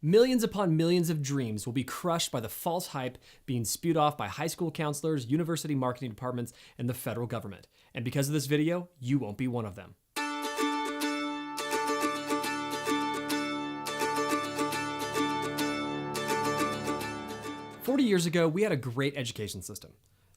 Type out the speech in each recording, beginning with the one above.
Millions upon millions of dreams will be crushed by the false hype being spewed off by high school counselors, university marketing departments, and the federal government. And because of this video, you won't be one of them. "40 years ago, we had a great education system.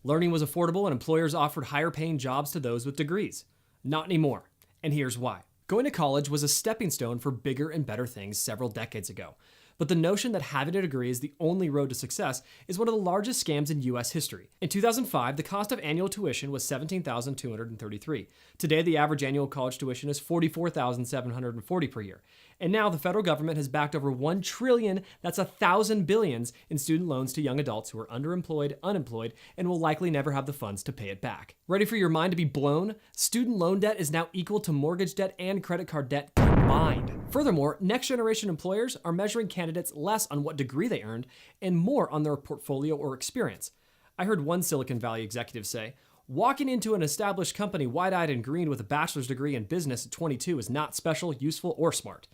Learning was affordable and employers offered higher paying jobs to those with degrees. Not anymore. And here's why. Going to college was a stepping stone for bigger and better things several decades ago. But the notion that having a degree is the only road to success is one of the largest scams in US history. In 2005, the cost of annual tuition was $17,233. Today, the average annual college tuition is $44,740 per year. And now the federal government has backed over $1 trillion, that's 1,000 billions, in student loans to young adults who are underemployed, unemployed, and will likely never have the funds to pay it back. Ready for your mind to be blown? Student loan debt is now equal to mortgage debt and credit card debt combined. Furthermore, next generation employers are measuring candidates less on what degree they earned and more on their portfolio or experience. I heard one Silicon Valley executive say, "Walking into an established company wide-eyed and green with a bachelor's degree in business at 22 is not special, useful, or smart.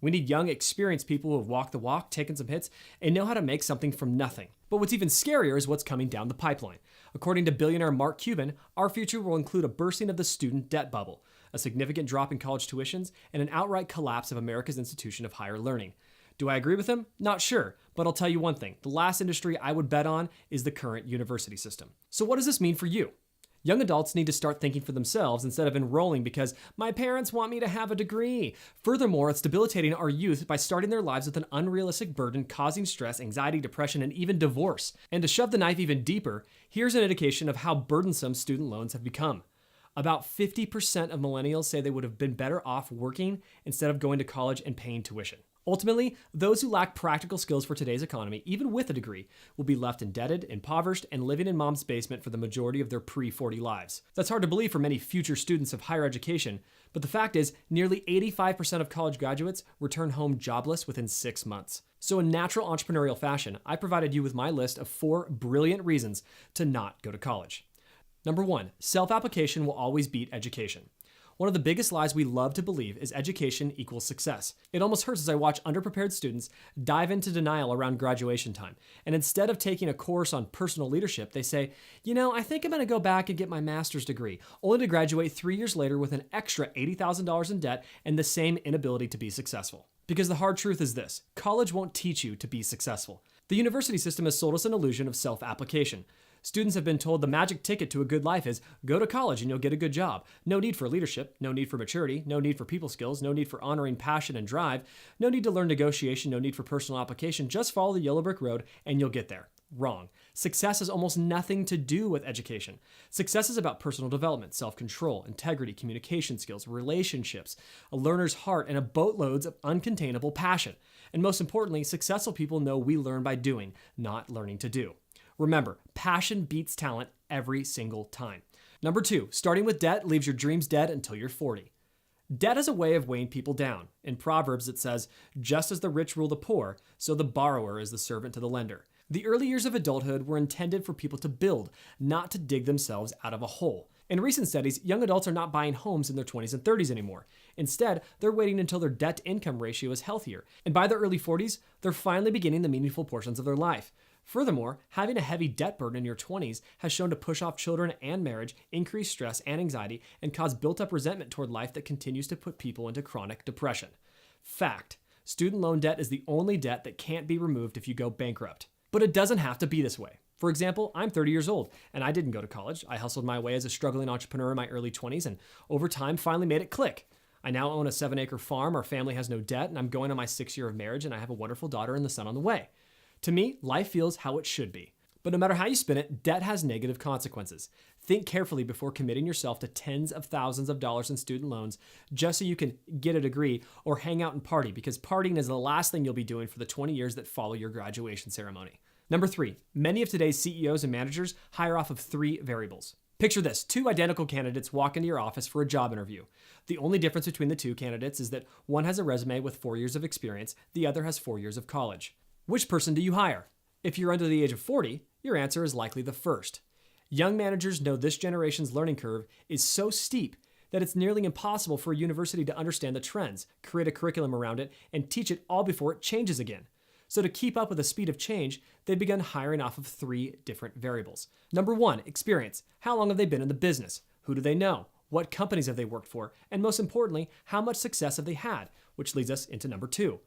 We need young, experienced people who have walked the walk, taken some hits, and know how to make something from nothing." But what's even scarier is what's coming down the pipeline. According to billionaire Mark Cuban, our future will include a bursting of the student debt bubble, a significant drop in college tuitions, and an outright collapse of America's institution of higher learning. Do I agree with him? Not sure, but I'll tell you one thing. The last industry I would bet on is the current university system. So what does this mean for you? Young adults need to start thinking for themselves instead of enrolling because my parents want me to have a degree. Furthermore, it's debilitating our youth by starting their lives with an unrealistic burden, causing stress, anxiety, depression, and even divorce. And to shove the knife even deeper, here's an indication of how burdensome student loans have become. About 50% of millennials say they would have been better off working instead of going to college and paying tuition. Ultimately, those who lack practical skills for today's economy, even with a degree, will be left indebted, impoverished, and living in mom's basement for the majority of their pre-40 lives. That's hard to believe for many future students of higher education, but the fact is, nearly 85% of college graduates return home jobless within 6 months. So in natural entrepreneurial fashion, I provided you with my list of 4 brilliant reasons to not go to college. Number 1, self-application will always beat education. One of the biggest lies we love to believe is education equals success. It almost hurts as I watch underprepared students dive into denial around graduation time. And instead of taking a course on personal leadership, they say, I think I'm going to go back and get my master's degree, only to graduate 3 years later with an extra $80,000 in debt and the same inability to be successful. Because the hard truth is this, college won't teach you to be successful. The university system has sold us an illusion of self-application. Students have been told the magic ticket to a good life is go to college and you'll get a good job. No need for leadership, no need for maturity, no need for people skills, no need for honoring passion and drive, no need to learn negotiation, no need for personal application. Just follow the yellow brick road and you'll get there. Wrong. Success has almost nothing to do with education. Success is about personal development, self-control, integrity, communication skills, relationships, a learner's heart, and a boatloads of uncontainable passion. And most importantly, successful people know we learn by doing, not learning to do. Remember, passion beats talent every single time. Number 2, starting with debt leaves your dreams dead until you're 40. Debt is a way of weighing people down. In Proverbs, it says, just as the rich rule the poor, so the borrower is the servant to the lender. The early years of adulthood were intended for people to build, not to dig themselves out of a hole. In recent studies, young adults are not buying homes in their 20s and 30s anymore. Instead, they're waiting until their debt-to-income ratio is healthier. And by their early 40s, they're finally beginning the meaningful portions of their life. Furthermore, having a heavy debt burden in your 20s has shown to push off children and marriage, increase stress and anxiety, and cause built-up resentment toward life that continues to put people into chronic depression. Fact: student loan debt is the only debt that can't be removed if you go bankrupt. But it doesn't have to be this way. For example, I'm 30 years old, and I didn't go to college. I hustled my way as a struggling entrepreneur in my early 20s, and over time finally made it click. I now own a 7-acre farm, our family has no debt, and I'm going on my 6th year of marriage, and I have a wonderful daughter and the son on the way. To me, life feels how it should be. But no matter how you spin it, debt has negative consequences. Think carefully before committing yourself to tens of thousands of dollars in student loans just so you can get a degree or hang out and party, because partying is the last thing you'll be doing for the 20 years that follow your graduation ceremony. Number 3, many of today's CEOs and managers hire off of 3 variables. Picture this, 2 identical candidates walk into your office for a job interview. The only difference between the 2 candidates is that one has a resume with 4 years of experience, the other has 4 years of college. Which person do you hire? If you're under the age of 40, your answer is likely the first. Young managers know this generation's learning curve is so steep that it's nearly impossible for a university to understand the trends, create a curriculum around it, and teach it all before it changes again. So to keep up with the speed of change, they've begun hiring off of 3 different variables. Number 1, experience. How long have they been in the business? Who do they know? What companies have they worked for? And most importantly, how much success have they had? Which leads us into number 2,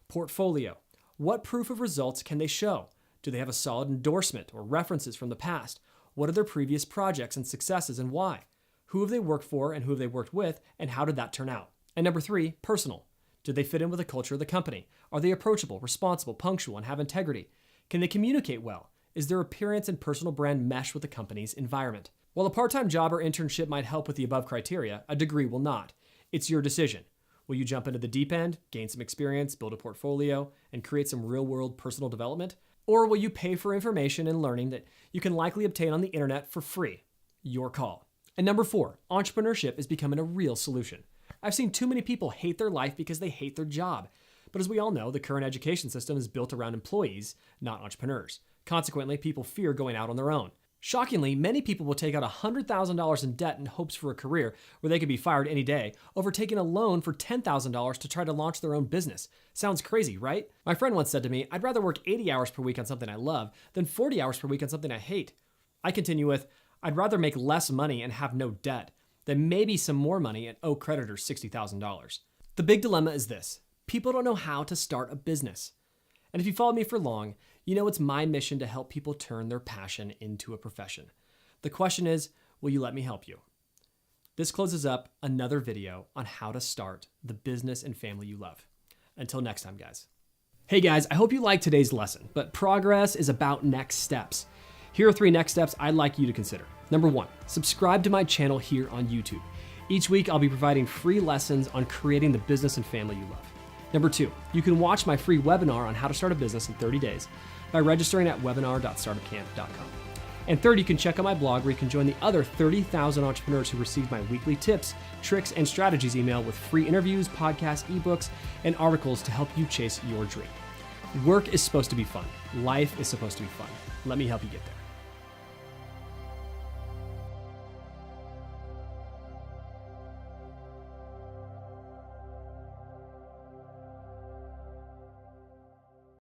portfolio. What proof of results can they show? Do they have a solid endorsement or references from the past? What are their previous projects and successes and why? Who have they worked for and who have they worked with, and how did that turn out? And number 3, personal. Do they fit in with the culture of the company? Are they approachable, responsible, punctual, and have integrity? Can they communicate well? Is their appearance and personal brand mesh with the company's environment? While a part-time job or internship might help with the above criteria, a degree will not. It's your decision. Will you jump into the deep end, gain some experience, build a portfolio, and create some real-world personal development? Or will you pay for information and learning that you can likely obtain on the internet for free? Your call. And number 4, entrepreneurship is becoming a real solution. I've seen too many people hate their life because they hate their job. But as we all know, the current education system is built around employees, not entrepreneurs. Consequently, people fear going out on their own. Shockingly, many people will take out $100,000 in debt in hopes for a career where they could be fired any day, over taking a loan for $10,000 to try to launch their own business. Sounds crazy, right? My friend once said to me, I'd rather work 80 hours per week on something I love than 40 hours per week on something I hate. I continue with, I'd rather make less money and have no debt than maybe some more money and owe creditors $60,000. The big dilemma is this. People don't know how to start a business. And if you followed me for long, you know it's my mission to help people turn their passion into a profession. The question is, will you let me help you? This closes up another video on how to start the business and family you love. Until next time, guys. Hey guys, I hope you liked today's lesson, but progress is about next steps. Here are 3 next steps I'd like you to consider. Number 1, subscribe to my channel here on YouTube. Each week, I'll be providing free lessons on creating the business and family you love. Number 2, you can watch my free webinar on how to start a business in 30 days by registering at webinar.startupcamp.com. And third, you can check out my blog where you can join the other 30,000 entrepreneurs who receive my weekly tips, tricks, and strategies email with free interviews, podcasts, ebooks, and articles to help you chase your dream. Work is supposed to be fun. Life is supposed to be fun. Let me help you get there.